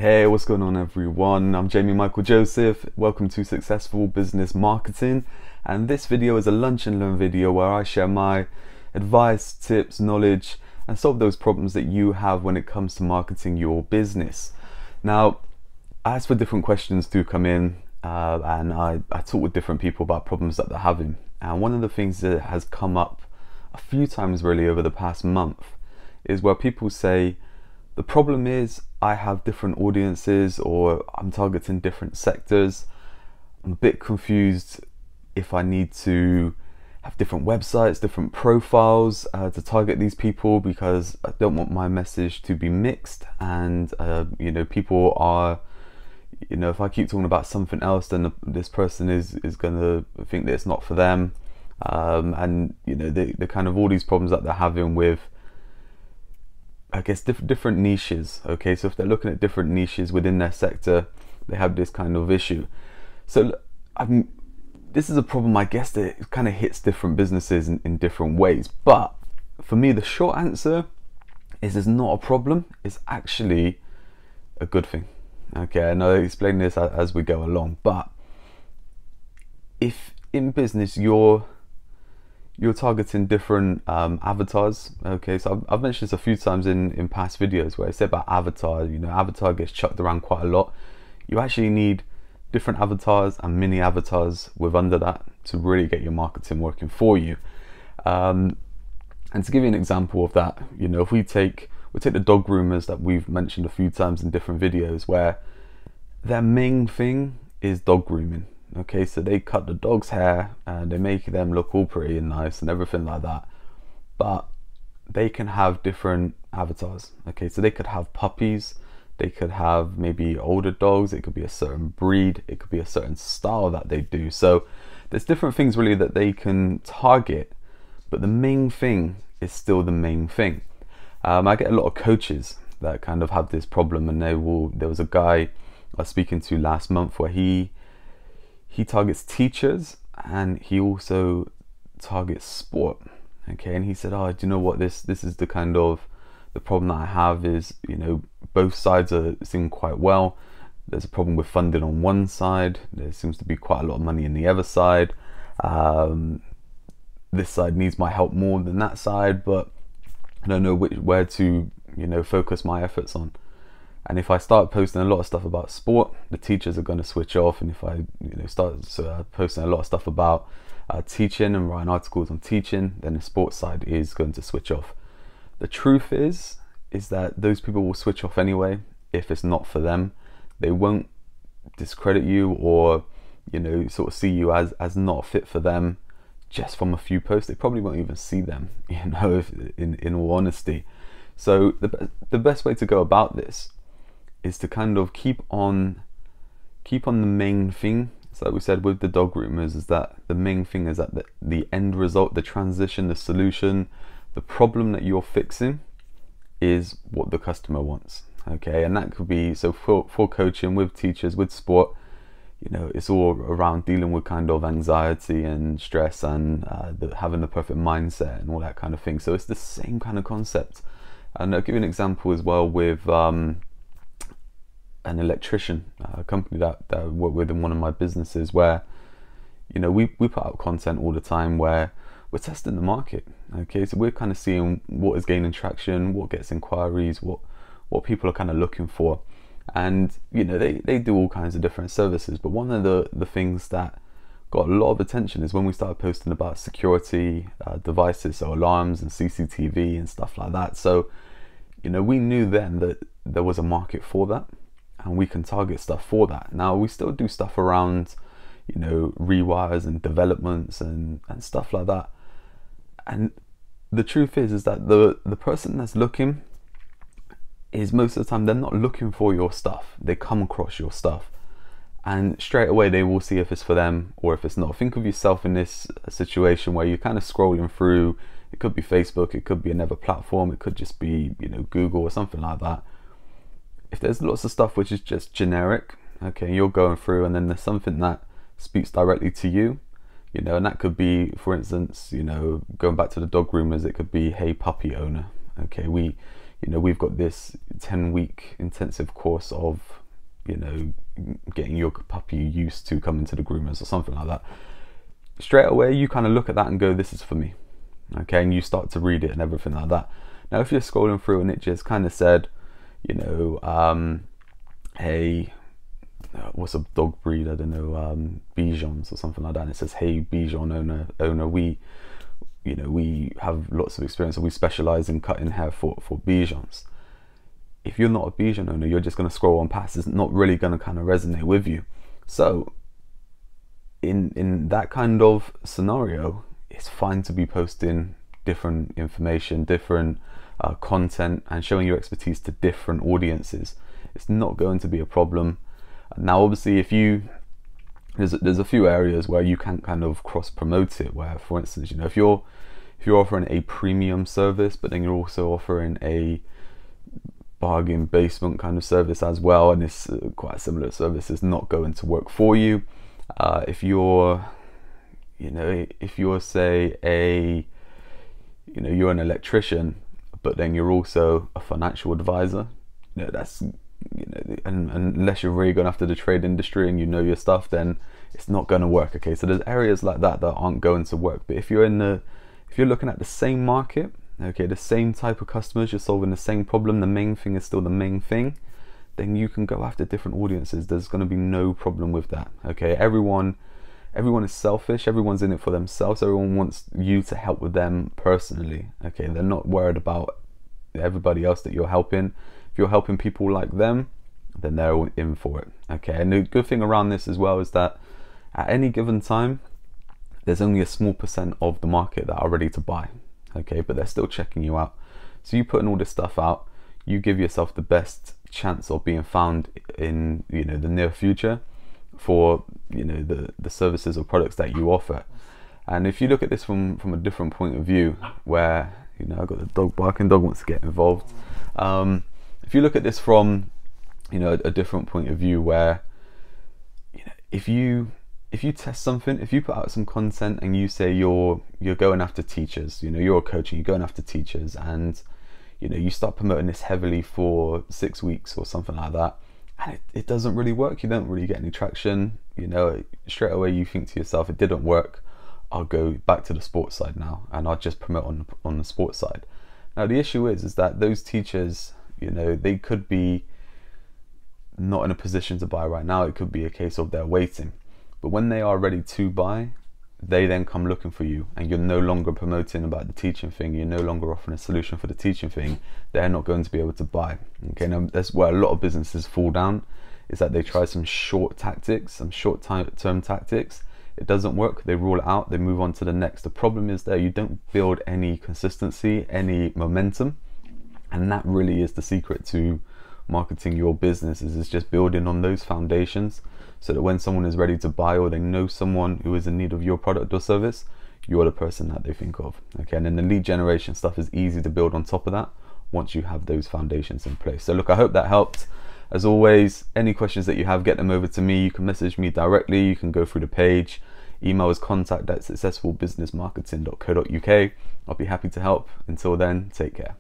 Hey, what's going on everyone? I'm Jamie Michael Joseph. Welcome to Successful Business Marketing, and this video is a lunch and learn video where I share my advice, tips, knowledge and solve those problems that you have when it comes to marketing your business. Now, as for different questions do come in and I talk with different people about problems that they're having, and one of the things that has come up a few times really over the past month is where people say, the problem is I have different audiences or I'm targeting different sectors. I'm a bit confused if I need to have different websites, different profiles to target these people, because I don't want my message to be mixed and people are, if I keep talking about something else, then this person is going to think that it's not for them, and the kind of all these problems that they're having with, I guess, different niches. Okay, so if they're looking at different niches within their sector, they have this kind of issue. So this is a problem, I guess, that it kind of hits different businesses in different ways. But for me, the short answer is it's not a problem. It's actually a good thing. Okay, and I'll explain this as we go along. But if in business you're targeting different avatars, okay, so I've mentioned this a few times in past videos where I said about avatar. Avatar gets chucked around quite a lot. You actually need different avatars and mini avatars with under that to really get your marketing working for you. And to give you an example of that, if we take the dog groomers that we've mentioned a few times in different videos, where their main thing is dog grooming. Okay, so they cut the dog's hair and they make them look all pretty and nice and everything like that, but they can have different avatars. Okay, so they could have puppies, they could have maybe older dogs, it could be a certain breed, it could be a certain style that they do. So there's different things really that they can target, but the main thing is still the main thing. I get a lot of coaches that kind of have this problem, and there was a guy I was speaking to last month where he targets teachers and he also targets sport. Okay, and he said, oh, do you know what, this is the kind of the problem that I have is, both sides are seem quite well. There's a problem with funding on one side, there seems to be quite a lot of money in the other side. This side needs my help more than that side, but I don't know where to focus my efforts on. And if I start posting a lot of stuff about sport, the teachers are going to switch off. And if I start posting a lot of stuff about teaching and writing articles on teaching, then the sports side is going to switch off. The truth is that those people will switch off anyway if it's not for them. They won't discredit you or sort of see you as not fit for them just from a few posts. They probably won't even see them, in all honesty. So the best way to go about this is to kind of keep on the main thing. So like we said with the dog groomers, is that the main thing is that the end result, the transition, the solution, the problem that you're fixing is what the customer wants. Okay, and that could be, so for coaching with teachers, with sport, it's all around dealing with kind of anxiety and stress and having the perfect mindset and all that kind of thing. So it's the same kind of concept. And I'll give you an example as well with an electrician, a company that I work with in one of my businesses, where we put out content all the time where we're testing the market. Okay, so we're kind of seeing what is gaining traction, what gets inquiries, what people are kind of looking for. And they do all kinds of different services, but one of the things that got a lot of attention is when we started posting about security devices, so alarms and CCTV and stuff like that. So we knew then that there was a market for that, and we can target stuff for that. Now we still do stuff around rewires and developments and stuff like that. And the truth is that the person that's looking is, most of the time, they're not looking for your stuff. They come across your stuff and straight away they will see if it's for them or if it's not. Think of yourself in this situation where you're kind of scrolling through. It could be Facebook, it could be another platform, it could just be Google or something like that. If there's lots of stuff which is just generic, okay, you're going through and then there's something that speaks directly to you, and that could be, for instance, going back to the dog groomers, it could be, hey puppy owner, okay, we you know, we've got this 10-week intensive course of, you know, getting your puppy used to coming to the groomers or something like that. Straight away you kind of look at that and go, this is for me. Okay, and you start to read it and everything like that. Now if you're scrolling through and it just kind of said, you know, hey, what's a dog breed, I don't know, Bichons or something like that, and it says, hey Bichon owner, we, you know, we have lots of experience and we specialize in cutting hair for Bichons. If you're not a Bichon owner, you're just going to scroll on past. It's not really going to kind of resonate with you. So in that kind of scenario, it's fine to be posting different information, different content, and showing your expertise to different audiences. It's not going to be a problem. Now obviously if you, there's a few areas where you can kind of cross promote it, where for instance, you know, if you're offering a premium service but then you're also offering a bargain basement kind of service as well, and it's quite a similar service, is not going to work for you. If you're, you know, if you're say a, you know, you're an electrician but then you're also a financial advisor, you know, that's, you know, and unless you're really going after the trade industry and you know your stuff, then it's not going to work. Okay, so there's areas like that that aren't going to work. But if you're in the, if you're looking at the same market, okay, the same type of customers, you're solving the same problem, the main thing is still the main thing, then you can go after different audiences. There's going to be no problem with that. Okay, everyone is selfish, everyone's in it for themselves, everyone wants you to help with them personally. Okay, they're not worried about everybody else that you're helping. If you're helping people like them, then they're all in for it. Okay, and the good thing around this as well is that at any given time there's only a small percent of the market that are ready to buy. Okay, but they're still checking you out. So you putting all this stuff out, you give yourself the best chance of being found in, you know, the near future for, you know, the services or products that you offer. And if you look at this from a different point of view, where, you know, I've got the dog barking, dog wants to get involved. If you look at this from, you know, a different point of view, where, you know, if you test something, if you put out some content and you say you're going after teachers, you know, you're a coach and you're going after teachers, and, you know, you start promoting this heavily for 6 weeks or something like that, and it doesn't really work, you don't really get any traction, you know, straight away you think to yourself, it didn't work, I'll go back to the sports side now and I'll just promote on the sports side. Now the issue is that those teachers, you know, they could be not in a position to buy right now. It could be a case of they're waiting, but when they are ready to buy, they then come looking for you, and you're no longer promoting about the teaching thing, you're no longer offering a solution for the teaching thing, they're not going to be able to buy. Okay, now that's where a lot of businesses fall down, is that they try some short tactics, some short-term tactics. It doesn't work, they rule it out, they move on to the next. The problem is that you don't build any consistency, any momentum, and that really is the secret to marketing your business, is just building on those foundations, so that when someone is ready to buy, or they know someone who is in need of your product or service, you're the person that they think of. Okay, and then the lead generation stuff is easy to build on top of that once you have those foundations in place. So look, I hope that helped. As always, any questions that you have, get them over to me. You can message me directly, you can go through the page. Email is contact@successfulbusinessmarketing.co.uk. I'll be happy to help. Until then, take care.